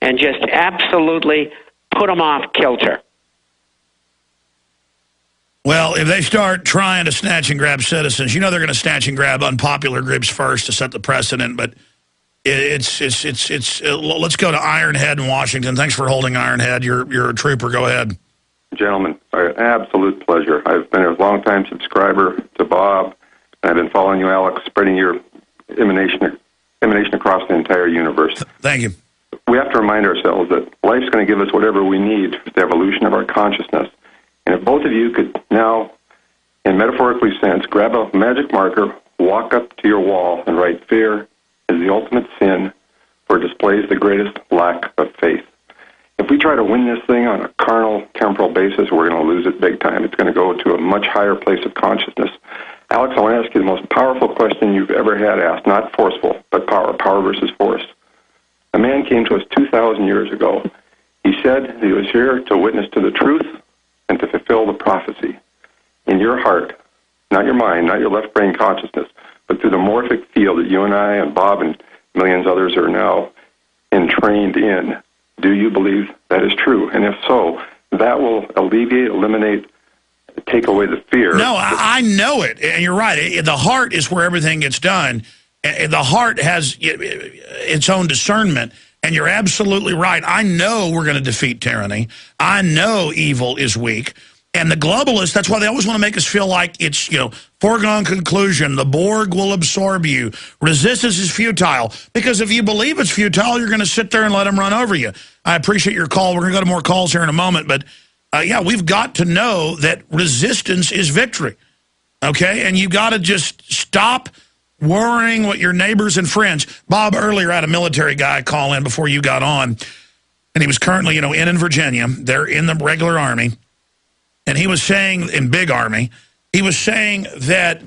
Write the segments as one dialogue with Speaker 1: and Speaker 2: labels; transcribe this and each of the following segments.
Speaker 1: and just absolutely put them off kilter.
Speaker 2: Well, if they start trying to snatch and grab citizens, you know they're going to snatch and grab unpopular groups first to set the precedent. But let's go to Ironhead in Washington. Thanks for holding, Ironhead. You're a trooper. Go ahead.
Speaker 3: Gentlemen, an absolute pleasure. I've been a long-time subscriber to Bob, and I've been following you, Alex, spreading your emanation across the entire universe.
Speaker 2: Thank you.
Speaker 3: We have to remind ourselves that life's going to give us whatever we need for the evolution of our consciousness. And if both of you could now, in metaphorically sense, grab a magic marker, walk up to your wall, and write, "Fear is the ultimate sin, for it displays the greatest lack of faith." If we try to win this thing on a carnal, temporal basis, we're going to lose it big time. It's going to go to a much higher place of consciousness. Alex, I want to ask you the most powerful question you've ever had asked, not forceful, but power versus force. A man came to us 2,000 years ago. He said he was here to witness to the truth and to fulfill the prophecy. In your heart, not your mind, not your left brain consciousness, but through the morphic field that you and I and Bob and millions others are now entrained in, do you believe that is true? And if so, that will alleviate, eliminate, take away the fear.
Speaker 2: No, I know it, and you're right. The heart is where everything gets done. The heart has its own discernment, and you're absolutely right. I know we're going to defeat tyranny. I know evil is weak. And the globalists, that's why they always want to make us feel like it's, foregone conclusion. The Borg will absorb you. Resistance is futile. Because if you believe it's futile, you're going to sit there and let them run over you. I appreciate your call. We're going to go to more calls here in a moment. But, yeah, we've got to know that resistance is victory. Okay? And you've got to just stop worrying what your neighbors and friends. Bob earlier had a military guy call in before you got on. And he was currently, in Virginia. They're in the regular Army. And he was saying, in big Army, he was saying that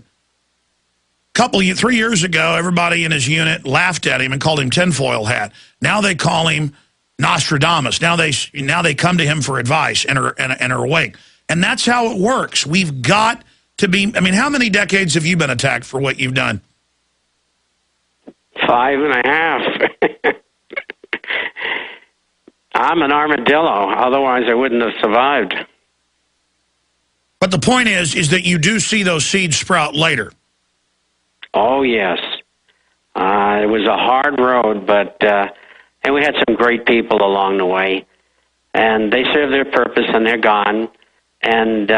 Speaker 2: 3 years ago, everybody in his unit laughed at him and called him tinfoil hat. Now they call him Nostradamus. Now they come to him for advice and are awake. And that's how it works. We've got to be, how many decades have you been attacked for what you've done?
Speaker 1: 5.5. I'm an armadillo. Otherwise, I wouldn't have survived.
Speaker 2: But the point is that you do see those seeds sprout later.
Speaker 1: Oh, yes. It was a hard road, but and we had some great people along the way. And they served their purpose, and they're gone. And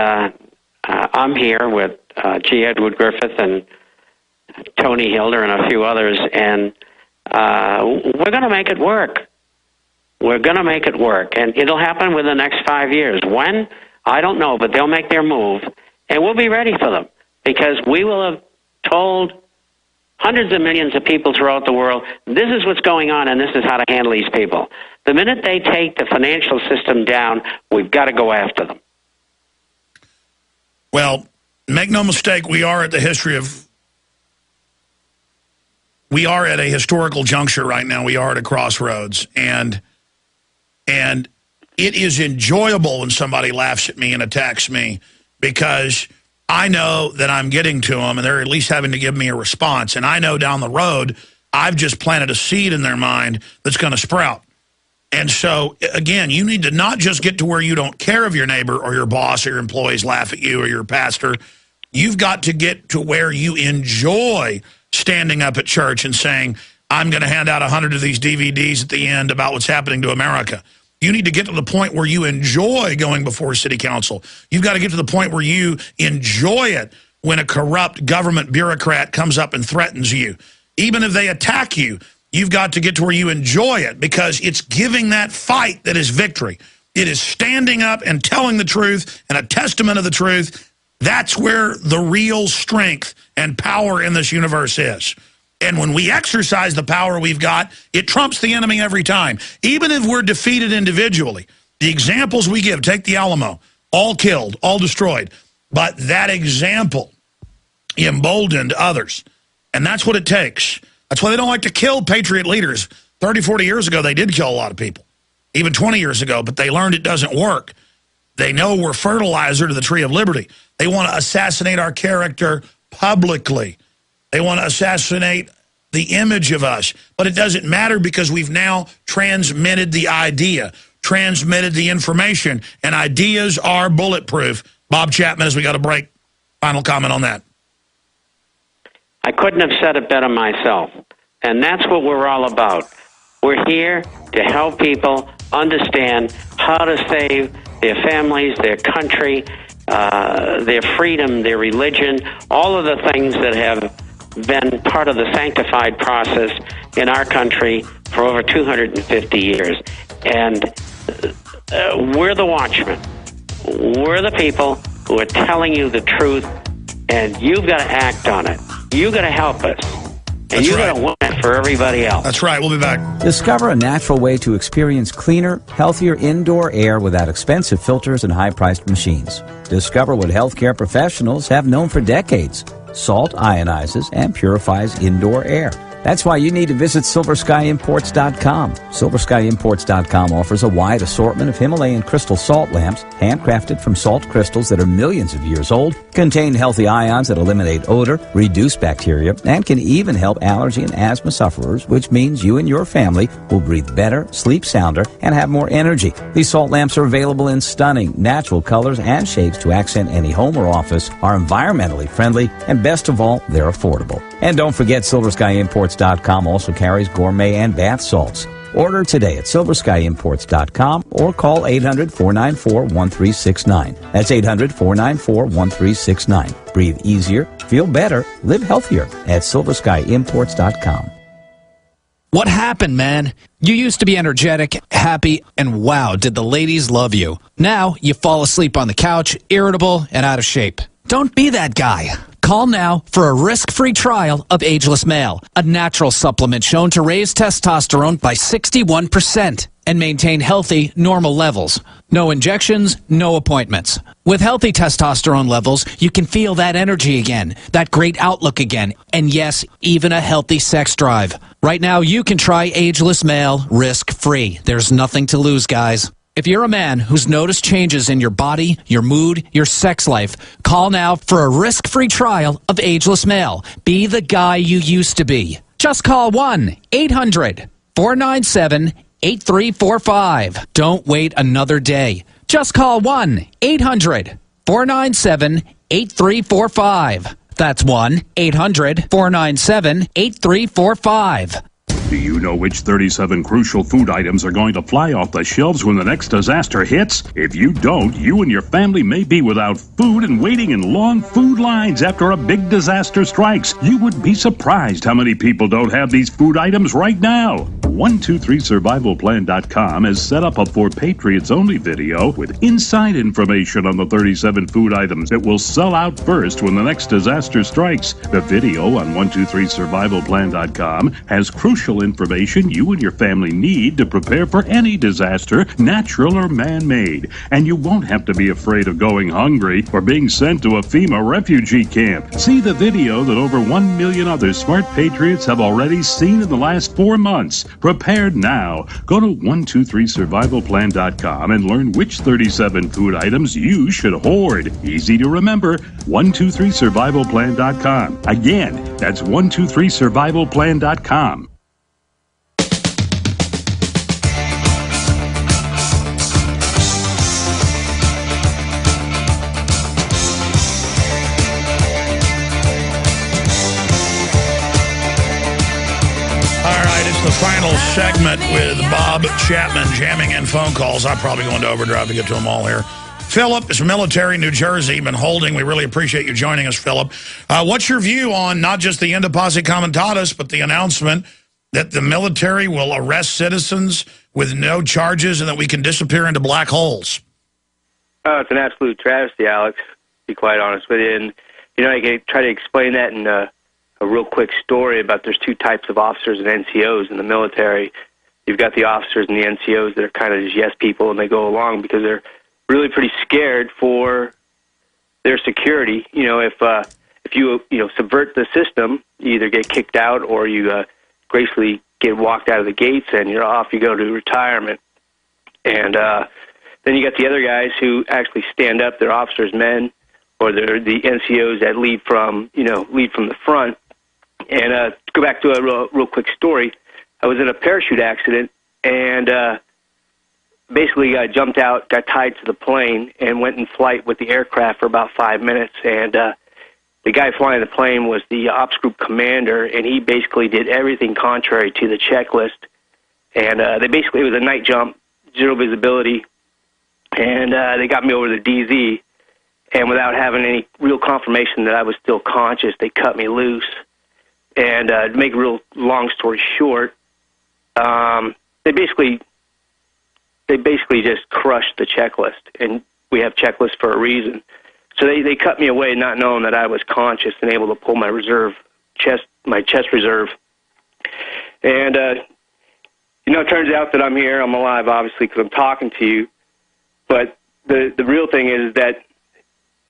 Speaker 1: I'm here with G. Edward Griffith and Tony Hilder and a few others, and we're going to make it work. We're going to make it work, and it'll happen within the next 5 years. When? I don't know, but they'll make their move, and we'll be ready for them, because we will have told hundreds of millions of people throughout the world, this is what's going on, and this is how to handle these people. The minute they take the financial system down, we've got to go after them.
Speaker 2: Well, make no mistake, we are at a historical juncture right now. We are at a crossroads, and it is enjoyable when somebody laughs at me and attacks me, because I know that I'm getting to them, and they're at least having to give me a response. And I know down the road, I've just planted a seed in their mind that's going to sprout. And so, again, you need to not just get to where you don't care if your neighbor or your boss or your employees laugh at you or your pastor. You've got to get to where you enjoy standing up at church and saying, I'm going to hand out 100 of these DVDs at the end about what's happening to America. You need to get to the point where you enjoy going before city council. You've got to get to the point where you enjoy it when a corrupt government bureaucrat comes up and threatens you. Even if they attack you, you've got to get to where you enjoy it, because it's giving that fight that is victory. It is standing up and telling the truth and a testament of the truth. That's where the real strength and power in this universe is. And when we exercise the power we've got, it trumps the enemy every time. Even if we're defeated individually, the examples we give, take the Alamo, all killed, all destroyed. But that example emboldened others. And that's what it takes. That's why they don't like to kill patriot leaders. 30, 40 years ago, they did kill a lot of people. Even 20 years ago, but they learned it doesn't work. They know we're fertilizer to the tree of liberty. They want to assassinate our character publicly. They want to assassinate the image of us. But it doesn't matter because we've now transmitted the idea, transmitted the information, and ideas are bulletproof. Bob Chapman, as we got a break, final comment on that.
Speaker 1: I couldn't have said it better myself. And that's what we're all about. We're here to help people understand how to save their families, their country, their freedom, their religion, all of the things that have been part of the sanctified process in our country for over 250 years. And we're the watchmen. We're the people who are telling you the truth, and you've got to act on it. You've got to help us. And you've got to win it for everybody else.
Speaker 2: That's right. We'll be back.
Speaker 4: Discover a natural way to experience cleaner, healthier indoor air without expensive filters and high-priced machines. Discover what healthcare professionals have known for decades. Salt ionizes and purifies indoor air. That's why you need to visit SilverSkyImports.com. SilverSkyImports.com offers a wide assortment of Himalayan crystal salt lamps, handcrafted from salt crystals that are millions of years old, contain healthy ions that eliminate odor, reduce bacteria, and can even help allergy and asthma sufferers, which means you and your family will breathe better, sleep sounder, and have more energy. These salt lamps are available in stunning, natural colors and shapes to accent any home or office, are environmentally friendly, and best of all, they're affordable. And don't forget, SilverSkyImports.com also carries gourmet and bath salts. Order today at SilverSkyImports.com or call 800-494-1369. That's 800-494-1369. Breathe easier, feel better, live healthier at SilverSkyImports.com.
Speaker 5: What happened, man? You used to be energetic, happy, and wow, did the ladies love you. Now you fall asleep on the couch, irritable, and out of shape. Don't be that guy. Call now for a risk-free trial of Ageless Male, a natural supplement shown to raise testosterone by 61% and maintain healthy, normal levels. No injections, no appointments. With healthy testosterone levels, you can feel that energy again, that great outlook again, and yes, even a healthy sex drive. Right now, you can try Ageless Male risk-free. There's nothing to lose, guys. If you're a man who's noticed changes in your body, your mood, your sex life, call now for a risk-free trial of Ageless Male. Be the guy you used to be. Just call 1-800-497-8345. Don't wait another day. Just call 1-800-497-8345. That's 1-800-497-8345.
Speaker 6: Do you know which 37 crucial food items are going to fly off the shelves when the next disaster hits? If you don't, you and your family may be without food and waiting in long food lines after a big disaster strikes. You would be surprised how many people don't have these food items right now. 123survivalplan.com has set up a For Patriots Only video with inside information on the 37 food items that will sell out first when the next disaster strikes. The video on 123survivalplan.com has crucial information you and your family need to prepare for any disaster, natural or man-made. And you won't have to be afraid of going hungry or being sent to a FEMA refugee camp. See the video that over 1 million other smart patriots have already seen in the last 4 months. Prepared now. Go to 123survivalplan.com and learn which 37 food items you should hoard. Easy to remember. 123survivalplan.com. Again, that's 123survivalplan.com.
Speaker 2: The final segment with Bob Chapman jamming in phone calls. I'm probably going to overdrive to get to them all here. Philip is military, New Jersey, been holding. We really appreciate you joining us, Philip. What's your view on not just the end of Posse Comitatus, but the announcement that the military will arrest citizens with no charges and that we can disappear into black holes?
Speaker 7: It's an absolute travesty, Alex, to be quite honest with you. And, you know, I can try to explain that in a real quick story about there's two types of officers and NCOs in the military. You've got the officers and the NCOs that are kind of just yes people, and they go along because they're really pretty scared for their security. You know, if you subvert the system, you either get kicked out or you gracefully get walked out of the gates and you're off. You go to retirement. And then you got the other guys who actually stand up. They're officers' men, or they're the NCOs that lead from the front. And to go back to a real quick story, I was in a parachute accident, and basically I jumped out, got tied to the plane, and went in flight with the aircraft for about 5 minutes. And the guy flying the plane was the ops group commander, and he basically did everything contrary to the checklist. And it was a night jump, 0 visibility, and they got me over the DZ. And without having any real confirmation that I was still conscious, they cut me loose. And to make a real long story short, they basically just crushed the checklist, and we have checklists for a reason. So they cut me away, not knowing that I was conscious and able to pull my chest reserve. And it turns out that I'm here, I'm alive, obviously, because I'm talking to you. But the real thing is that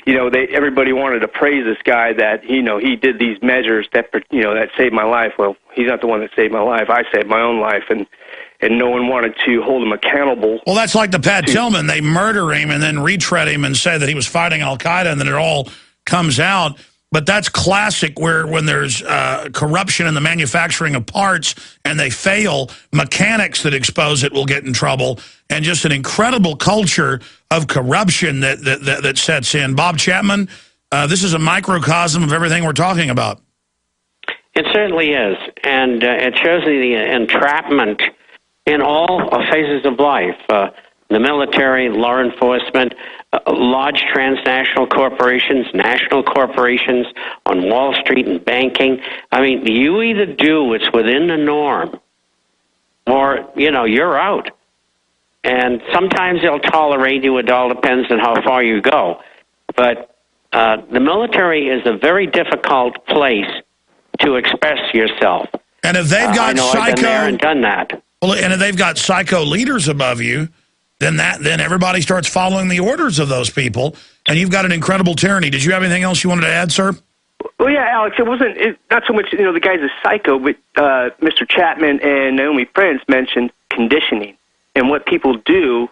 Speaker 7: everybody wanted to praise this guy that he did these measures that saved my life. Well, he's not the one that saved my life. I saved my own life, and no one wanted to hold him accountable. Well,
Speaker 2: that's like the Pat Tillman. They murder him and then retread him and say that he was fighting Al-Qaeda, and then it all comes out. But that's classic when there's corruption in the manufacturing of parts and they fail, mechanics that expose it will get in trouble, and just an incredible culture of corruption that sets in. Bob Chapman, this is a microcosm of everything we're talking about.
Speaker 1: It certainly is, and it shows the entrapment in all phases of life, the military, law enforcement, large transnational corporations, national corporations, on Wall Street and banking. I mean, you either do what's within the norm or, you're out. And sometimes they'll tolerate you. It all depends on how far you go. But the military is a very difficult place to express yourself.
Speaker 2: And if they've got
Speaker 1: I've been there and done that.
Speaker 2: Well, and if they've got psycho leaders above you, then everybody starts following the orders of those people, and you've got an incredible tyranny. Did you have anything else you wanted to add, sir?
Speaker 7: Well, yeah, Alex, not so much, the guy's a psycho, but Mr. Chapman and Naomi Prince mentioned conditioning and what people do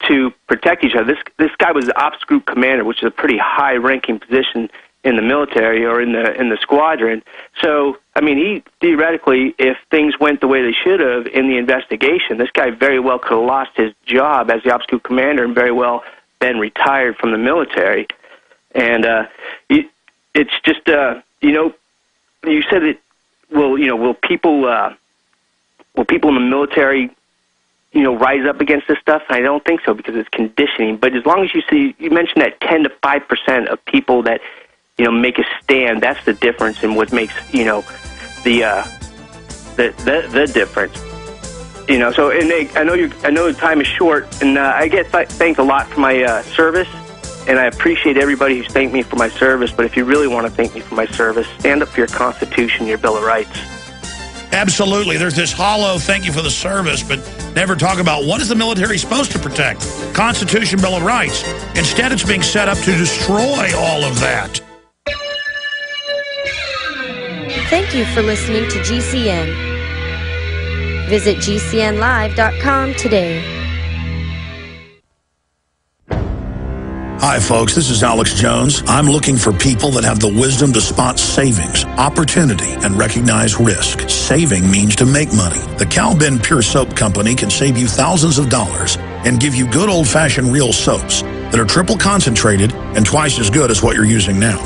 Speaker 7: to protect each other. This guy was the ops group commander, which is a pretty high-ranking position in the military or in the squadron. So, I mean, he theoretically, if things went the way they should have in the investigation, this guy very well could have lost his job as the ops group commander and very well been retired from the military. And it's just, you said that, will people in the military, rise up against this stuff? I don't think so, because it's conditioning. But as long as you mentioned that 10 to 5% of people that make a stand, that's the difference in what makes, the difference. So, and I know the time is short, and I get thanked a lot for my service, and I appreciate everybody who's thanked me for my service, but if you really want to thank me for my service, stand up for your Constitution, your Bill of Rights.
Speaker 2: Absolutely. There's this hollow thank you for the service, but never talk about what is the military supposed to protect? Constitution, Bill of Rights. Instead, it's being set up to destroy all of that.
Speaker 8: Thank you for listening to GCN. Visit GCNlive.com today.
Speaker 2: Hi, folks. This is Alex Jones. I'm looking for people that have the wisdom to spot savings, opportunity, and recognize risk. Saving means to make money. The Cal Ben Pure Soap Company can save you thousands of dollars and give you good old-fashioned real soaps that are triple concentrated and twice as good as what you're using now.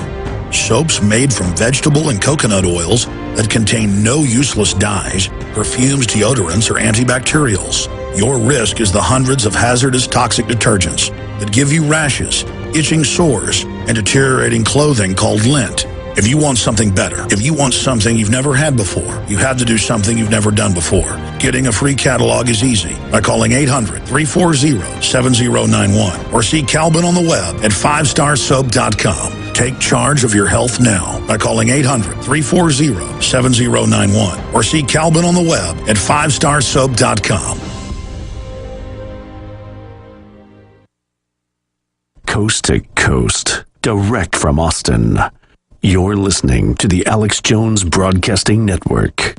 Speaker 2: Soaps made from vegetable and coconut oils that contain no useless dyes, perfumes, deodorants, or antibacterials. Your risk is the hundreds of hazardous toxic detergents that give you rashes, itching sores, and deteriorating clothing called lint. If you want something better, if you want something you've never had before, you have to do something you've never done before. Getting a free catalog is easy by calling 800-340-7091 or see Calvin on the web at 5starsoap.com. Take charge of your health now by calling 800-340-7091 or see Calvin on the web at 5starsoap.com.
Speaker 9: Coast to coast, direct from Austin. You're listening to the Alex Jones Broadcasting Network.